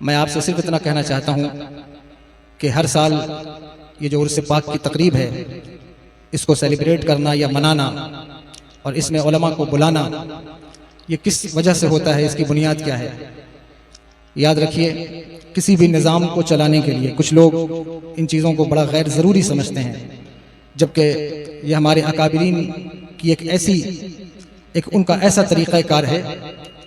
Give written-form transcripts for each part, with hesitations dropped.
میں آپ سے صرف اتنا کہنا چاہتا ہوں کہ ہر سال یہ جو عرس پاک کی تقریب ہے اس کو سیلیبریٹ کرنا یا منانا اور اس میں علماء کو بلانا یہ کس وجہ سے ہوتا ہے، اس کی بنیاد کیا ہے؟ یاد رکھیے، کسی بھی نظام کو چلانے کے لیے کچھ لوگ ان چیزوں کو بڑا غیر ضروری سمجھتے ہیں، جبکہ یہ ہمارے اکابرین کی ایک ان کا ایسا طریقہ کار ہے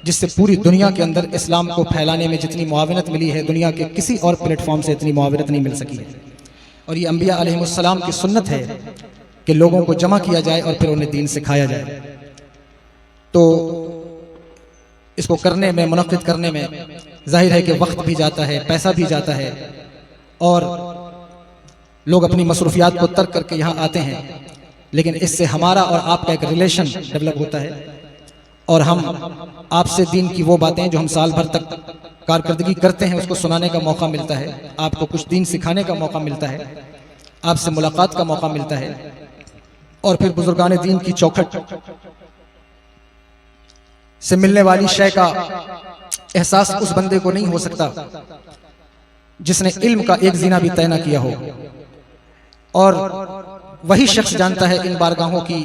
جس سے پوری دنیا کے اندر اسلام کو پھیلانے میں جتنی معاونت ملی ہے دنیا کے کسی اور پلیٹ فارم سے اتنی معاونت نہیں مل سکی ہے۔ اور یہ انبیاء علیہ السلام کی سنت ہے کہ لوگوں کو جمع کیا جائے اور پھر انہیں دین سکھایا جائے۔ تو اس کو کرنے میں، منعقد کرنے میں ظاہر ہے کہ وقت بھی جاتا ہے، پیسہ بھی جاتا ہے، اور لوگ اپنی مصروفیات کو ترک کر کے یہاں آتے ہیں، لیکن اس سے ہمارا اور آپ کا ایک ریلیشن ڈیولپ ہوتا ہے، اور ہم آپ سے دین کی وہ باتیں جو ہم سال بھر تک کارکردگی کرتے ہیں اس کو سنانے کا موقع ملتا ہے، آپ کو کچھ دین سکھانے کا موقع ملتا ہے، آپ سے ملاقات کا موقع ملتا ہے، اور پھر بزرگان دین کی چوکھٹ سے ملنے والی شے کا احساس اس بندے کو نہیں ہو سکتا جس نے علم کا ایک زینہ بھی طے نہ کیا ہو، اور وہی شخص جانتا ہے ان بارگاہوں کی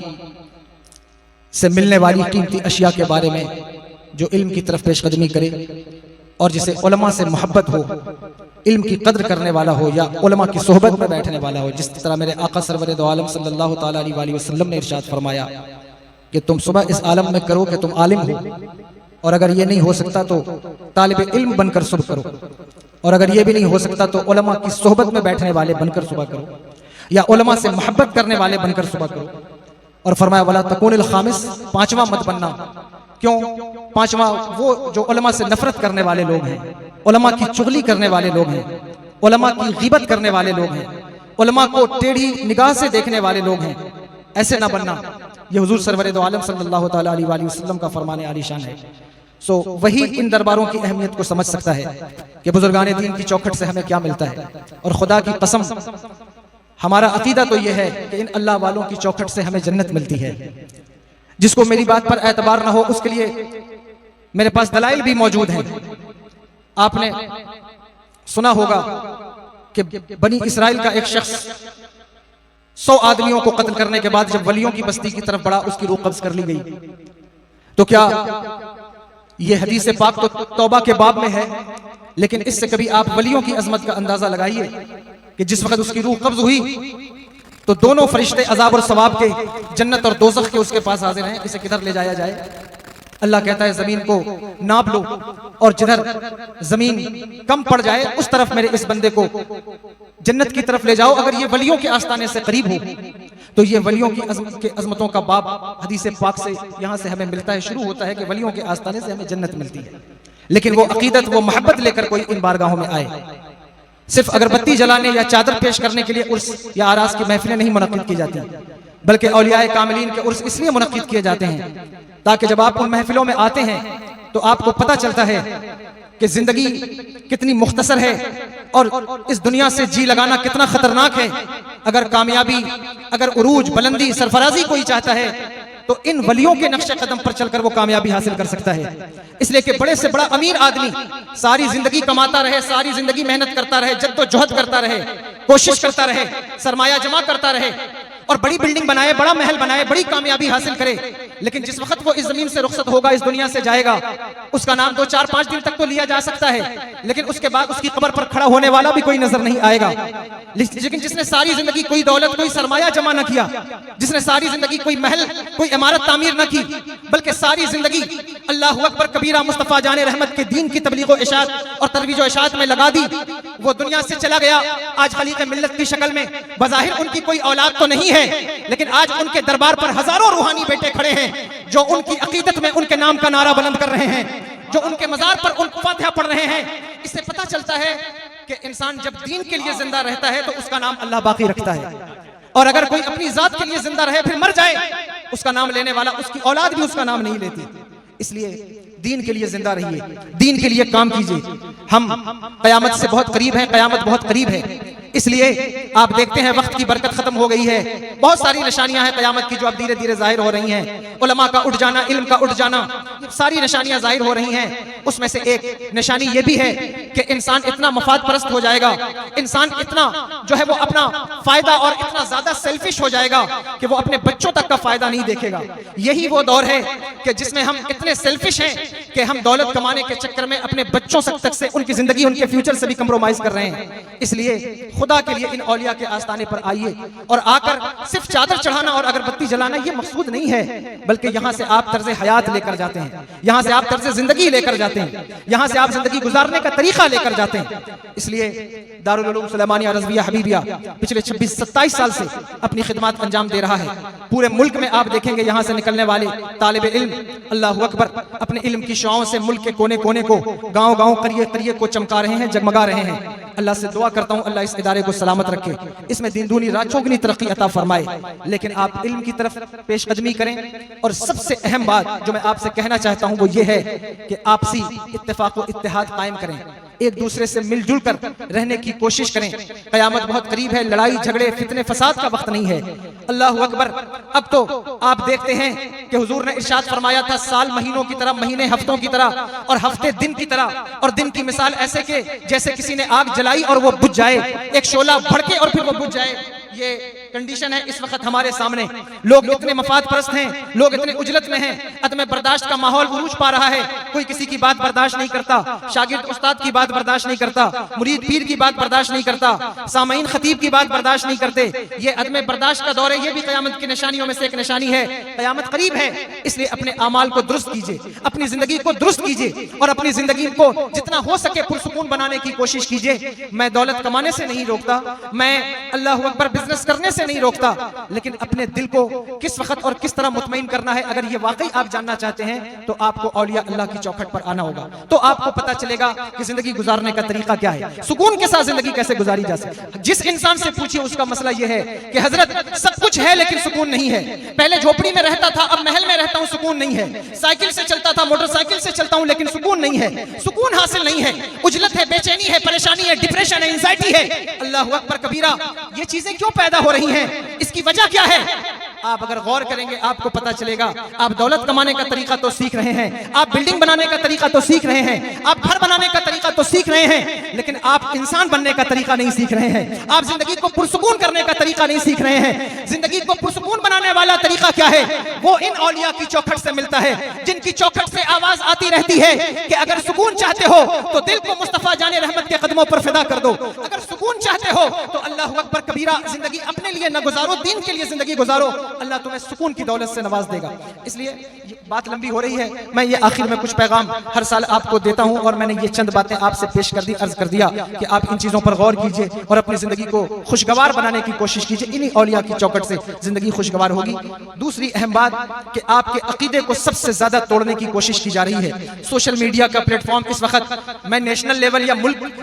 سے ملنے والی قیمتی اشیاء کے بارے میں جو علم کی طرف پیش قدمی کرے، اور جسے علماء سے محبت ہو، علم کی قدر کرنے والا ہو، یا علماء کی صحبت میں بیٹھنے والا ہو۔ جس طرح میرے آقا سرور دو عالم صلی اللہ تعالیٰ علیہ وسلم نے ارشاد فرمایا کہ تم صبح اس عالم میں کرو کہ تم عالم ہو، اور اگر یہ نہیں ہو سکتا تو طالب علم بن کر صبح کرو، اور اگر یہ بھی نہیں ہو سکتا تو علماء کی صحبت میں بیٹھنے والے بن کر صبح کرو، یا علماء سے محبت کرنے والے بن کر صبح کرو۔ اور فرمایا وَلَا تَكُونِ الْخَامِسِ، پانچواں مت بننا۔ کیوں؟ پانچواں وہ جو علماء سے نفرت کرنے والے لوگ ہیں، علماء کی چغلی کرنے والے لوگ ہیں، علماء کی غیبت کرنے والے لوگ ہیں، علماء کو ٹیڑھی نگاہ سے دیکھنے والے لوگ ہیں، ایسے نہ بننا۔ یہ حضور سرور دو عالم صلی اللہ تعالیٰ علیہ وسلم کا فرمان عالی شان ہے۔ وہی ان درباروں کی اہمیت کو سمجھ سکتا ہے کہ بزرگان دین کی چوکھٹ سے ہمیں کیا ملتا ہے، اور خدا کی قسم ہمارا عقیدہ تو یہ ہے کہ ان اللہ والوں کی چوکھٹ سے ہمیں جنت ملتی ہے۔ جس کو میری بات پر اعتبار نہ ہو اس کے لیے میرے پاس دلائل بھی موجود ہیں۔ آپ نے سنا ہوگا کہ بنی اسرائیل کا ایک شخص 100 آدمیوں کو قتل کرنے کے بعد جب ولیوں کی بستی کی طرف بڑھا اس کی روح قبض کر لی گئی۔ تو کیا یہ حدیث پاک تو توبہ کے باب میں ہے، لیکن اس سے کبھی آپ ولیوں کی عظمت کا اندازہ لگائیے کہ جس وقت اس کی روح قبض ہوئی تو دونوں فرشتے عذاب اور ثواب کے، جنت اور دوزخ کے اس کے پاس حاضر ہیں، اسے کدھر لے جایا جائے؟ اللہ کہتا ہے زمین کو ناپ لو، اور جدھر زمین کم پڑ جائے اس طرف میرے اس بندے کو جنت کی طرف لے جاؤ۔ اگر یہ ولیوں کے آستانے سے قریب ہو تو یہ ولیوں کی عظمتوں کا باب حدیث پاک سے یہاں سے ہمیں ملتا ہے، شروع ہوتا ہے کہ ولیوں کے آستانے سے ہمیں جنت ملتی ہے۔ لیکن وہ عقیدت، وہ محبت لے کر کوئی ان بارگاہوں میں آئے، صرف اگربتی جلانے یا چادر پیش کرنے کے لیے عرس یا آراس کی محفلیں نہیں منعقد کی جاتی، بلکہ اولیاء کاملین کے عرس اس لیے منعقد کیے جاتے ہیں تاکہ جب آپ ان محفلوں میں آتے ہیں تو آپ کو پتہ چلتا ہے کہ زندگی کتنی مختصر ہے اور اس دنیا سے جی لگانا کتنا خطرناک ہے۔ اگر کامیابی، اگر عروج، بلندی، سرفرازی کوئی چاہتا ہے تو ان ولیوں کے نقش قدم پر چل کر وہ کامیابی حاصل کر سکتا ہے۔ اس لیے کہ بڑے سے بڑا امیر آدمی ساری زندگی کماتا رہے، ساری زندگی محنت کرتا رہے، جد و جہد کرتا رہے، کوشش کرتا رہے، سرمایہ جمع کرتا رہے، اور بڑی بلڈنگ بنائے، بڑا محل بنائے، بڑی کامیابی حاصل کرے، لیکن جس وقت وہ اس زمین سے رخصت ہوگا، اس دنیا سے جائے گا، اس کا نام 2-4-5 دن تک تو لیا جا سکتا ہے، لیکن اس کے بعد اس کی قبر پر کھڑا ہونے والا بھی کوئی نظر نہیں آئے گا۔ لیکن جس نے ساری زندگی کوئی دولت، کوئی سرمایہ جمع نہ کیا، جس نے ساری زندگی کوئی محل، کوئی عمارت تعمیر نہ کی، بلکہ ساری زندگی اللہ اکبر کبیرہ مصطفیٰ جان رحمت کے دین کی تبلیغ و اشاعت اور ترویج و اشاعت میں لگا دی، وہ دنیا سے چلا گیا۔ آج خلیق ملت کی شکل میں بظاہر ان کی کوئی اولاد تو نہیں ہے، لیکن آج ان کے دربار پر ہزاروں روحانی بیٹے کھڑے ہیں جو ان کی عقیدت میں ان کے نام کا نعرہ بلند کر رہے ہیں، جو ان کے مزار پر ان فاتحہ پڑھ رہے ہیں۔ اس سے پتہ چلتا ہے کہ انسان جب دین کے لیے زندہ رہتا ہے تو اس کا نام اللہ باقی رکھتا ہے، اور اگر کوئی اپنی ذات کے لیے زندہ رہے پھر مر جائے، اس کا نام لینے والا، اس کی اولاد بھی اس کا نام نہیں لیتی۔ اس لیے دین کے لیے زندہ رہیے، دین کے لیے کام کیجئے۔ ہم قیامت سے بہت قریب ہیں، قیامت بہت قریب ہے، اس لیے آپ دیکھتے ہیں وقت کی برکت ختم ہو گئی ہے، بہت ساری نشانیاں ہیں قیامت کی جو اب دھیرے دھیرے ظاہر ہو رہی ہیں، علماء کا اٹھ جانا، علم کا اٹھ جانا، ساری نشانیاں ظاہر ہو رہی ہیں۔ اس میں سے ایک نشانی یہ بھی ہے کہ انسان اتنا مفاد پرست ہو جائے گا، انسان اتنا جو ہے وہ اپنا فائدہ اور اتنا زیادہ سیلفش ہو جائے گا کہ وہ اپنے بچوں تک کا فائدہ نہیں دیکھے گا۔ یہی وہ دور ہے کہ جس میں ہم اتنے سیلفش ہیں کہ ہم دولت کمانے کے چکر میں اپنے بچوں تک سے ان کی زندگی، ان کے فیوچر سے بھی کمپرومائز کر رہے ہیں۔ اس لیے خدا کے لیے ان اولیاء کے آستانے پر آئیے اور آ کر صرف چادر چڑھانا اور اگربتی جلانا یہ مقصود نہیں ہے، بلکہ یہاں سے آپ طرز حیات لے کر جاتے ہیں، یہاں سے آپ طرز زندگی لے کر جاتے ہیں، یہاں سے آپ زندگی گزارنے کا طریقہ لے کر جاتے ہیں۔ اس لیے دارالعلوم سلیمانیہ رضویہ حبیبیہ پچھلے 26-27 سال سے اپنی خدمات انجام دے رہا ہے۔ پورے ملک میں آپ دیکھیں گے یہاں سے نکلنے والے طالب علم اللہ اکبر اپنے علم کی شعاعوں سے ملک کے کونے کونے کو، گاؤں گاؤں، قریے قریے کو چمکا رہے ہیں، جگمگا رہے ہیں۔ اللہ سے دعا کرتا ہوں اللہ اس ادارے کو سلامت رکھے، اس میں دین دونی رات چوگنی ترقی عطا فرمائے۔ لیکن آپ علم کی طرف پیش قدمی کریں، اور سب سے اہم بات جو میں آپ سے کہنا چاہتا ہوں وہ یہ ہے کہ آپسی اتفاق و اتحاد قائم کریں، ایک دوسرے سے مل جل کر رہنے کی کوشش کریں۔ قیامت بہت قریب ہے، لڑائی جھگڑے فتنے فساد کا وقت نہیں ہے۔ اللہ اکبر، اب تو آپ دیکھتے ہیں کہ حضور نے ارشاد فرمایا تھا سال مہینوں کی طرح، مہینے ہفتوں کی طرح، اور ہفتے دن کی طرح، اور دن کی مثال ایسے کہ جیسے کسی نے آگ جلائی اور وہ بجھ جائے، ایک شعلہ بھڑکے اور پھر وہ بجھ جائے۔ یہ کنڈیشن ہے اس وقت ہمارے سامنے۔ لوگ اتنے مفاد پرست ہیں، لوگ اتنے اجلت میں ہیں، عدم برداشت کا ماحول عروج پا رہا ہے، کوئی کسی کی بات برداشت نہیں کرتا، شاگرد استاد کی بات برداشت نہیں کرتا، مرید پیر کی بات برداشت نہیں کرتا، سامعین خطیب کی بات برداشت نہیں کرتے۔ یہ عدم برداشت کا دور ہے، یہ بھی قیامت کی نشانیوں میں سے ایک نشانی ہے۔ قیامت قریب ہے، اس لیے اپنے اعمال کو درست کیجئے، اپنی زندگی کو درست کیجئے، اور اپنی زندگی کو جتنا ہو سکے پرسکون بنانے کی کوشش کیجئے۔ میں دولت کمانے سے نہیں روکتا، میں اللہ اکبر بزنس کرنے سے نہیں روکتا، لیکن اپنے دل کو کس وقت اور کس طرح مطمئن کرنا ہے، اگر یہ واقعی آپ جاننا چاہتے ہیں تو آپ کو اولیاء اللہ کی چوکھٹ پر آنا ہوگا، تو آپ کو پتا چلے گا کہ زندگی گزارنے کا طریقہ کیا ہے، سکون کے ساتھ زندگی کیسے گزاری جا سکتی۔ جس انسان سے پوچھیے اس کا مسئلہ یہ ہے کہ حضرت سب کچھ ہے لیکن سکون نہیں ہے، پہلے جھوپڑی میں رہتا تھا اب محل میں رہتا ہوں سکون نہیں ہے، سائیکل سے چلتا تھا موٹر سائیکل سے چلتا ہوں لیکن سکون نہیں ہے، سکون حاصل نہیں ہے، اجلت ہے، بے چینی ہے، پریشانی ہے، ڈپریشن ہے، انزائٹی ہے۔ اللہ اکبر کبیرہ، یہ چیزیں کیوں پیدا ہو رہی ہیں، اس کی وجہ کیا ہے؟ آپ اگر غور کریں گے آپ کو پتا چلے گا۔ آپ دولت کمانے کا طریقہ تو سیکھ رہے ہیں، آپ بلڈنگ بنانے کا طریقہ تو سیکھ رہے ہیں، آپ گھر بنانے کا طریقہ تو سیکھ رہے ہیں، لیکن آپ انسان بننے کا طریقہ نہیں سیکھ رہے ہیں، آپ زندگی کو پرسکون کرنے کا طریقہ نہیں سیکھ رہے ہیں۔ زندگی کو پرسکون بنانے والا طریقہ کیا ہے؟ وہ ان اولیاء کی چوکھٹ سے ملتا ہے، جن کی چوکھٹ سے آواز آتی رہتی ہے کہ اگر سکون چاہتے ہو تو دل کو مصطفیٰ جان رحمت کے قدموں پر فدا کر دو، اگر سکون چاہتے ہو تو اللہ اکبر کبیرہ زندگی اپنے لیے نہ گزارو، دین کے لیے زندگی گزارو، اللہ تمہیں سکون کی دولت سے نواز دے گا۔ اس لیے بات لمبی ہو رہی ہے، میں یہ آخر میں کچھ پیغام ہر سال آپ کو دیتا ہوں، اور میں نے یہ چند باتیں آپ سے پیش کر دی، عرض کر دیا کہ آپ ان چیزوں پر غور کیجئے اور اپنی زندگی کو خوشگوار بنانے کی کوشش کیجئے، انہی اولیاء کی چوکٹ سے زندگی خوشگوار ہوگی۔ دوسری اہم بات کہ آپ کے عقیدے کو سب سے زیادہ توڑنے کی کوشش کی جا رہی ہے۔ سوشل میڈیا کا پلیٹ فارم اس وقت، میں نیشنل لیول یا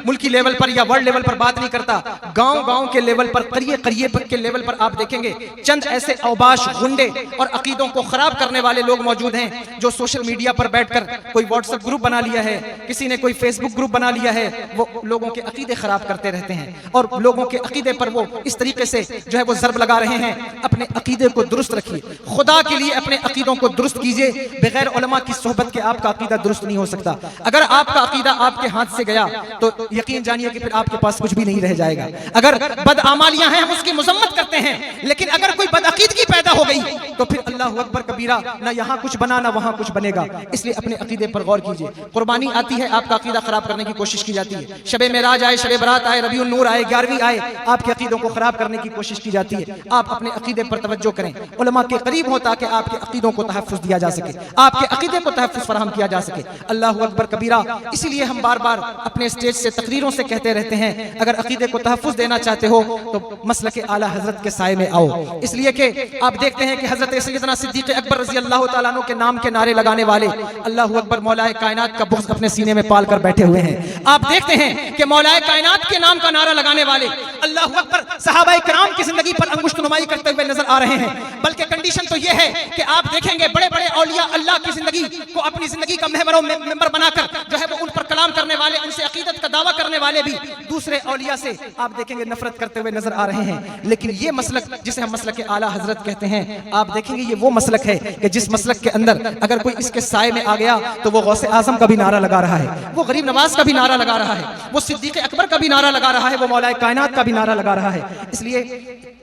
ملکی لیول پر یا ورلڈ لیول پر بات نہیں کرتا، گاؤں گاؤں کے لیول پر، قریے قریے کے لیول پر آپ دیکھیں گے چند ایسے اوباش، غنڈے اور عقیدوں کو خراب کرنے والے لوگ موجود ہیں جو سوشل میڈیا پر بیٹھ کر کوئی واٹس ایپ گروپ بنا لیا ہے، کسی نے کوئی فیس بک گروپ بنا لیا ہے، وہ لوگوں کے عقیدے خراب کرتے رہتے ہیں اور لوگوں کے عقیدے پر وہ اس طریقے سے جو ہے وہ ضرب لگا رہے ہیں۔ اپنے عقیدے کو درست رکھیے، خدا کے لیے اپنے عقیدوں کو درست کیجئے، بغیر علماء کی صحبت کے آپ کا عقیدہ درست نہیں ہو سکتا۔ اگر آپ کا عقیدہ آپ کے ہاتھ سے گیا تو یقین جانیے کہ پھر آپ کے پاس کچھ بھی نہیں رہ جائے گا۔ اگر بدعمالیاں ہیں ہم اس کی مذمت کرتے ہیں، لیکن اگر کوئی بدعقیدگی پیدا ہو گئی تو پھر اللہ اکبر کبیرہ، نہ یہاں کچھ بنا نہ وہاں کچھ بنے گا۔ اس لیے اپنے عقیدے پر غور کیجئے۔ قربانی آتی ہے، آپ کا عقیدہ خراب کرنے کی کوشش کی جاتی ہے، شب معراج آئے، شب برات آئے، ربیع النور آئے، 11ویں آئے، آپ کے عقیدوں کو خراب کرنے کی کوشش کی جاتی ہے۔ آپ اپنے عقیدے پر توجہ کریں، علماء کے قریب ہو تاکہ آپ کے عقیدوں کو تحفظ دیا جا سکے، آپ کے عقیدے کو تحفظ فراہم کیا جا سکے۔ اللہ اکبر کبیرہ، اسی لیے ہم بار بار اپنے اسٹیج سے تقریروں سے کہتے رہتے ہیں اگر عقیدے کو تحفظ دینا چاہتے ہو تو مسلک اعلیٰ حضرت کے سائے میں آؤ، اس لیے کہ آپ دیکھتے ہیں کہ حضرت سیدنا صدیق اکبر رضی اللہ تعالیٰ عنہ کے نام کے نعرے لگانے والے اللہ اکبر مولائے کائنات کا بغض اپنے سینے میں پال کر بیٹھے ہوئے ہیں۔ آپ دیکھتے ہیں کہ مولائے کائنات کے نام کا نعرہ لگانے والے اللہ اکبر صحابہ کرام کی زندگی پر انگشت نمائی کرتے ہوئے نظر آ رہے ہیں، بلکہ کنڈیشن تو یہ ہے کہ آپ دیکھیں گے بڑے بڑے اولیاء اللہ کی زندگی کو اپنی زندگی کا محور و ممبر بنا کر جو ہے وہ ان پر کلام کرنے والے، ان سے عقیدت کا دعویٰ کرنے والے بھی دوسرے اولیاء سے آپ دیکھیں گے نفرت کرتے ہوئے نظر آ رہے ہیں. لیکن یہ مسلک جسے ہم مسلک اعلیٰ حضرت کہتے ہیں, آپ دیکھیں گے یہ وہ مسلک ہے کہ جس مسلک کے اندر اگر کوئی اس کے سائے میں آ گیا تو وہ غوث اعظم کا بھی نعرہ لگا رہا ہے, وہ غریب نواز کا بھی نعرہ لگا رہا ہے, وہ صدیق اکبر کا بھی نعرہ لگا رہا ہے, وہ مولا کائنات کا بھی نعرہ لگا رہا ہے. اس لیے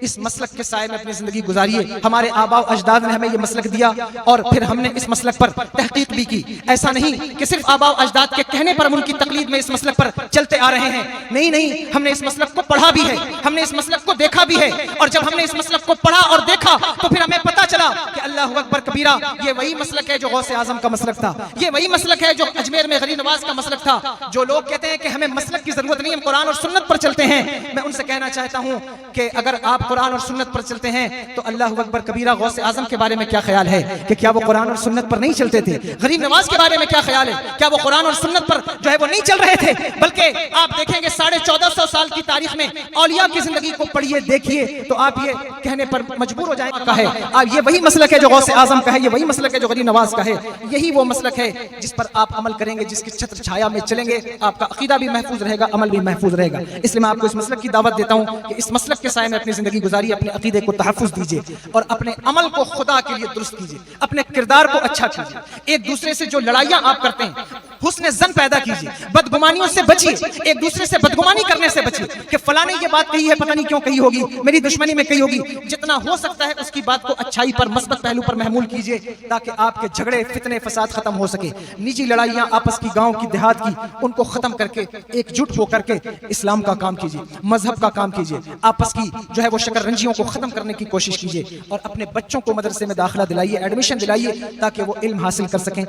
اس مسلک کے سائے میں اپنی زندگی گزاریے. ہمارے آباء و اجداد نے ہمیں یہ مسلک دیا اور پھر ہم نے اس مسلک پر تحقیق بھی کی. ایسا نہیں کہ صرف آباء و اجداد کے کہنے پر ہم ان کی تقلید میں اس مسلک پر چلتے آ رہے ہیں. نہیں, ہم نے اس مسلک کو پڑھا بھی ہے, ہم نے اس مسلک کو دیکھا بھی ہے. اور جب ہم نے اس مسلک کو پڑھا اور دیکھا تو پھر ہمیں پتا چلا کہ اللہ اکبر کبیرہ, یہ وہی مسلک ہے جو غوث اعظم کا مسلک تھا, یہ وہی مسلک ہے جو اجمیر میں غریب نواز کا مسلک تھا. جو لوگ کہتے ہیں کہ ہمیں مسلک کی ضرورت نہیں, ہم قرآن اور سنت پر چلتے ہیں, میں ان سے کہنا چاہتا ہوں کہ اگر آپ قرآن اور سنت پر چلتے ہیں تو اللہ اکبر کبیرہ غوث اعظم کے بارے میں کیا خیال ہے کہ کیا وہ قرآن اور سنت پر نہیں چلتے تھے؟ غریب نواز کے بارے میں کیا خیال ہے, کیا وہ قرآن اور سنت پر جو ہے وہ نہیں چل رہے تھے؟ بلکہ آپ دیکھیں گے 1450 سال کی تاریخ میں اولیاء کی زندگی کو پڑھیے دیکھیے تو آپ یہ کہنے پر مجبور ہو جائیں گے آپ یہ وہی مسلک ہے جو غوث اعظم کا ہے, یہ وہی مسلک ہے جو غریب نواز کا ہے, یہی وہ مسلک ہے جس پر آپ عمل کریں گے, جس کی چھتر چھایا میں چلیں گے, آپ کا عقیدہ بھی محفوظ رہے گا, عمل بھی محفوظ رہے گا. اس لیے میں آپ کو اس مسلک کی دعوت دیتا ہوں کہ اس مسلک کے سائے میں اپنی زندگی گزاری, اپنے عقیدے کو تحفظ دیجیے اور اپنے عمل کو خدا کے لیے درست کیجیے, اپنے کردار کو اچھا کیجیے. ایک دوسرے سے جو لڑائیاں آپ کرتے ہیں حسن ظن پیدا کیجیے, بدگمانیوں سے بچیے, ایک دوسرے سے بدگمانی کرنے سے بچیے کہ فلاں نے یہ بات کہی ہے, پتہ نہیں کیوں کہی ہوگی, میری دشمنی میں کہی ہوگی. جتنا ہو سکتا ہے اس کی بات کو اچھائی پر, مثبت پہلو پر محمول کیجیے تاکہ آپ کے جھگڑے, فتنے, فساد ختم ہو سکے. نجی لڑائیاں آپس کی, گاؤں کی, دیہات کی, ان کو ختم کر کے ایک جٹ ہو کر کے اسلام کا کام کیجیے, مذہب کا کام کیجیے, آپس کی جو ہے وہ شکر رنجیوں کو ختم کرنے کی کوشش کیجیے اور اپنے بچوں کو مدرسے میں داخلہ دلائیے, ایڈمیشن دلائیے تاکہ وہ علم حاصل کر سکیں.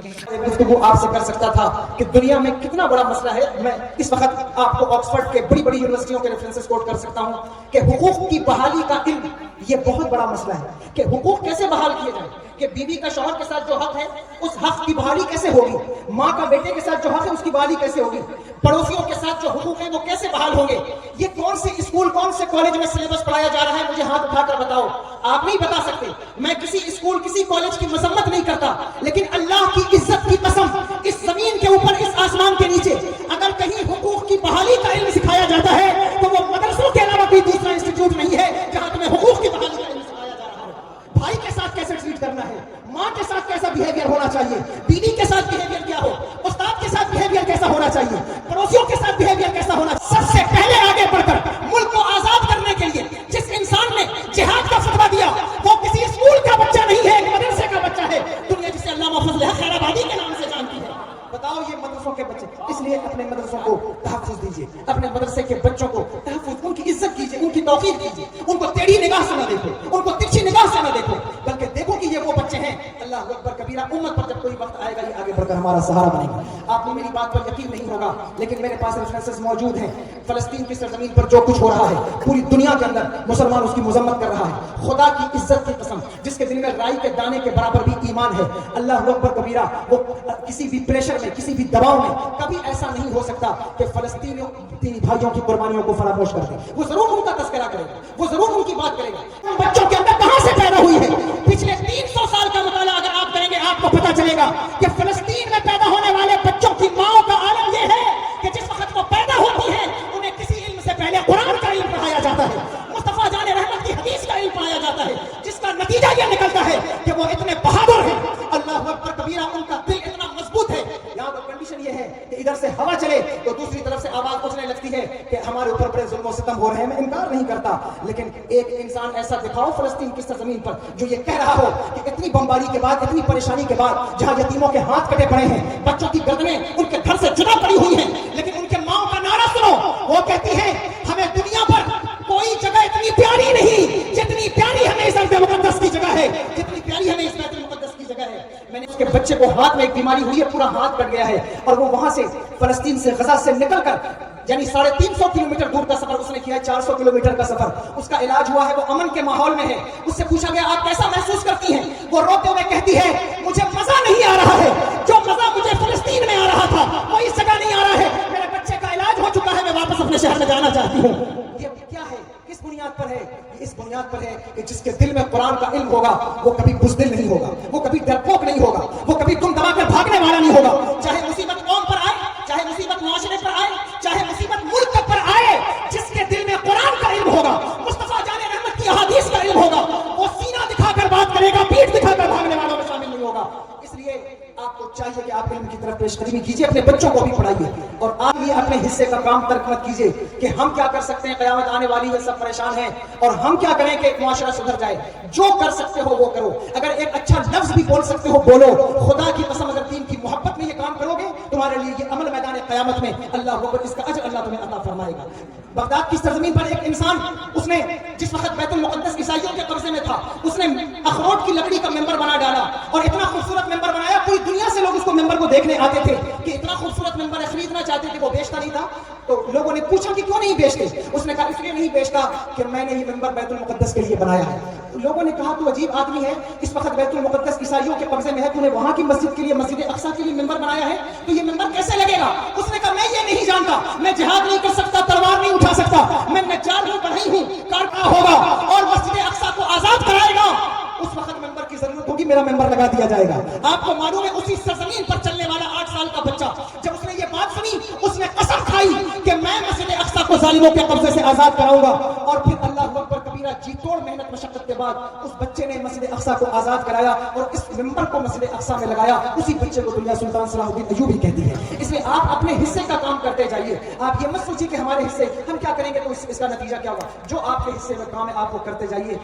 گفتگو آپ سے کر سکتا تھا کہ دنیا میں کتنا بڑا مسئلہ ہے. میں اس وقت آپ کو آکسفورڈ کے بڑی بڑی یونیورسٹیوں کے ریفرنسز کوٹ کر سکتا ہوں کہ حقوق کی بحالی کا علم یہ بہت بڑا مسئلہ ہے کہ حقوق کیسے بحال کیے جائیں, کہ بیوی کا شوہر کے ساتھ جو حق ہے اس حق کی بحالی کیسے ہوگی, ماں کا بیٹے کے ساتھ جو حق ہے اس کی بحالی کیسے ہوگی, پڑوسیوں کے ساتھ جو حقوق ہیں وہ کیسے بحال ہوں گے. یہ کون سے اسکول, کون سے کالج میں سلیبس پڑھایا جا رہا ہے, مجھے ہاتھ اٹھا کر بتاؤ. آپ نہیں بتا سکتے. میں کسی اسکول, کسی کالج کی مذمت نہیں کرتا, لیکن اللہ کی عزت کی قسم, اس زمین کے اوپر, اس آسمان کے نیچے اگر کہیں حقوق کی بحالی کا علم سکھایا جاتا ہے تو وہ مدرسوں کے علاوہ کوئی دوسرا انسٹیٹیوٹ نہیں ہے جہاں تمہیں حقوق کی بحالی کا علم سکھایا جا رہا ہے. بھائی کے ساتھ کیسے ٹریٹ کرنا ہے, ماں کے ساتھ کیسا بیہیویئر ہونا چاہیے, بیوی کے ساتھ بیہیویئر کیا ہو, استاد کے ساتھ بیہیویئر کیسا ہونا چاہیے, پڑوسیوں کے ساتھ بیہیویئر کیسا ہونا چاہیے. سب سے پہلے آگے بڑھ کر ملک کو آزاد کرنے کے لیے جس انسان نے جہاد کا فتویٰ دیا وہ کسی اسکول کا بچہ نہیں ہے, ایک مدرسے کا بچہ ہے. دنیا جسے علامہ فضل حق خیر آبادی کے نام سے جانتی ہے. بتاؤ یہ مدرسوں کے بچے. اس لیے اپنے مدرسوں کو تحفظ دیجیے, اپنے مدرسے کے بچوں کو تحفظ, ان کی عزت کیجیے, ان کی توقیر کیجیے, ان کو ٹیڑھی نگاہ سے نہ دیکھو, ان کو ترچھی نگاہ سے نہ دیکھو, بلکہ دیکھو کہ یہ وہ بچے ہیں. اللہ اکبر کبیرہ, امت پر جب کوئی وقت آئے گا یہ آگے بڑھ کر ہمارا سہارا بنے گا. آپ کو میری بات پر یقین نہیں ہوگا لیکن میرے پاس ریفرنسز موجود ہیں. فلسطین کی سرزمین پر جو کچھ ہو رہا ہے پوری دنیا کے اندر مسلمان اس کی مذمت کر رہا ہے. خدا کی عزت کی قسم, جس کے دل میں رائی کے دانے کے برابر بھی ایمان ہے, اللہ اکبر کبیرہ, وہ کسی بھی پریشر میں, کسی بھی دباؤ میں کبھی ایسا نہیں ہو سکتا کہ فلسطینیوں بھائیوں کی قربانیوں کو فراموش کر دے. وہ ضرور ان کا تذکرہ کرے گا, وہ ضرور ان کی بات کرے گا. بچوں کے اندر کہاں سے پیدا ہوئی ہے؟ پچھلے 300 سال کا مطالعہ اگر آپ کریں گے آپ کو پتا چلے گا کہ فلسطین میں پیدا ہونے والے بچوں کی ماؤں کا عالم یہ ہے کہ جس وقت وہ پیدا ہوتی ہے انہیں کسی علم سے پہلے قرآن کا علم پڑھایا جاتا ہے, مصطفیٰ جان رحمت کی حدیث کا علم پڑھایا جاتا ہے, جس کا نتیجہ یہ نکلتا ہے کہ وہ اتنے بہادر ہیں. اللہ اکبر کبیرہ, ان کا دل اتنا مضبوط ہے. یہاں پر کنڈیشن یہ ہے کہ ادھر سے ہوا چلے تو دوسری طرف سے آواز اٹھنے لگتی ہے کہ ہمارے اوپر بڑے ظلم و ستم ہو رہے ہیں. میں انکار نہیں کرتا, لیکن ایک انسان ایسا دکھاؤ فلسطین کی سرزمین پر جو یہ کہہ رہا ہو کہ اتنی بمباری کے بعد, اتنی پریشانی کے بعد, جہاں یتیموں کے ہاتھ کٹے پڑے ہیں, بچوں کی گردنیں ان کے گھر سے جدا پڑی ہوئی ہیں, لیکن ان کے ماں کا نعرہ سنو, وہ کہتی ہیں ہمیں دنیا پر کوئی جگہ اتنی پیاری نہیں جتنی پیاری ہمیں اس ارض مقدس کی جگہ ہے, جتنی پیاری ہمیں اس بیت المقدس کی جگہ ہے. میں نے اس کے بچے کو ہاتھ میں ایک بیماری ہوئی ہے, پورا ہاتھ کٹ گیا ہے, اور وہ وہاں سے فلسطین سے, غزہ سے نکل کر یعنی 350 کلومیٹر دور کا سفر اس نے کیا ہے, 400 کلومیٹر کا سفر. اس کا علاج ہوا ہے, وہ امن کے ماحول میں ہے. اس سے پوچھا گیا آپ کیسا محسوس کرتی ہیں؟ وہ روتے ہوئے کہتی ہے مجھے مزہ نہیں آ رہا ہے, جو مزہ مجھے فلسطین میں آ رہا تھا وہ اس جگہ نہیں آ رہا ہے. میرے بچے کا علاج ہو چکا ہے, میں واپس اپنے شہر میں جانا چاہتی ہوں. یہ کیا ہے, کس بنیاد پر ہے؟ یہ اس بنیاد پر ہے کہ جس کے دل میں قرآن کا علم ہوگا وہ کبھی بزدل نہیں ہوگا, وہ کبھی ڈرپوک نہیں ہوگا, وہ کبھی تم دبا کر بھاگنے والا نہیں ہوگا. چاہے مصیبت قوم پر آئے, چاہے مصیبت معاشرے پر آئے, چاہے مصیبت ملک پیش قدمی کیجیے, اپنے بچوں کو بھی پڑھائیے, اور آپ یہ اپنے حصے کا کام ترک مت کیجیے کہ ہم کیا کر سکتے ہیں, قیامت آنے والی ہے, سب پریشان ہیں, اور ہم کیا کریں کہ معاشرہ سدھر جائے. جو کر سکتے ہو وہ کرو, اگر ایک اچھا لفظ بھی بول سکتے ہو بولو. خدا کی قسم اگر دین کی محبت میں یہ کام کرو گے, تمہارے لیے یہ عمل میدان قیامت میں اللہ اکبر, اس کا اجر اللہ تمہیں عطا فرمائے گا. بغداد کی سرزمین پر ایک انسان, اس نے جس وقت بیت المقدس عیسائیوں کے قبضے میں تھا, اس نے اخروٹ کی لکڑی کا ممبر بنا ڈالا, اور اتنا خوبصورت ممبر بنایا, پوری دنیا سے لوگ اس کو ممبر کو دیکھنے آتے تھے کہ اتنا خوبصورت ممبر خریدنا چاہتے تھے, وہ بیچتا نہیں تھا. تو لوگوں نے پوچھا کہ کیوں نہیں بیچتے, اس نے کہا اس لیے نہیں بیچتا کہ میں نے یہ ممبر بیت المقدس کے لیے بنایا ہے. لوگوں نے کہا تو عجیب آدمی ہے, اس وقت بیت المقدس عیسائیوں کے قبضے میں ہے, تو نے وہاں کی مسجد کے لیے, مسجد اقصی کے لیے ممبر بنایا ہے, تو یہ ممبر کیسے لگے گا؟ اس نے کہا میں یہ نہیں جانتا, میں جہاد نہیں کر سکتا, تلوار نہیں اٹھا سکتا, میں نجار ہوں, بڑھئی ہوں, کارکا ہوگا اور مسجد اقصی کو آزاد کرائے گا, اس وقت ممبر کی ضرورت ہوگی, میرا ممبر لگا دیا جائے گا. آپ کو معلوم ہے اسی سرزمین پر چلنے والا 8 سال کا بچہ, جب اس نے یہ بات سنی, اس نے قسم کھائی کہ میں مسجد اقصی کو ظالموں کے قبضے سے آزاد کراؤں گا. اور پھر اللہ اکبر کبیرہ, جی توڑ محنت مشقت کے بعد اس بچے نے مسجد اقصی کو آزاد کرایا, اور اس ممبر کو مسجد اقصی میں لگایا. اسی بچے کو دنیا سلطان صلاح الدین ایوبی کہتی ہے. اس لیے آپ اپنے حصے کا کام کرتے جائیے. آپ یہ مت سوچیے کہ ہمارے حصے ہم کیا کریں گے تو اس کا نتیجہ کیا ہوگا. جو آپ کے حصے میں کام ہے آپ وہ کرتے جائیے.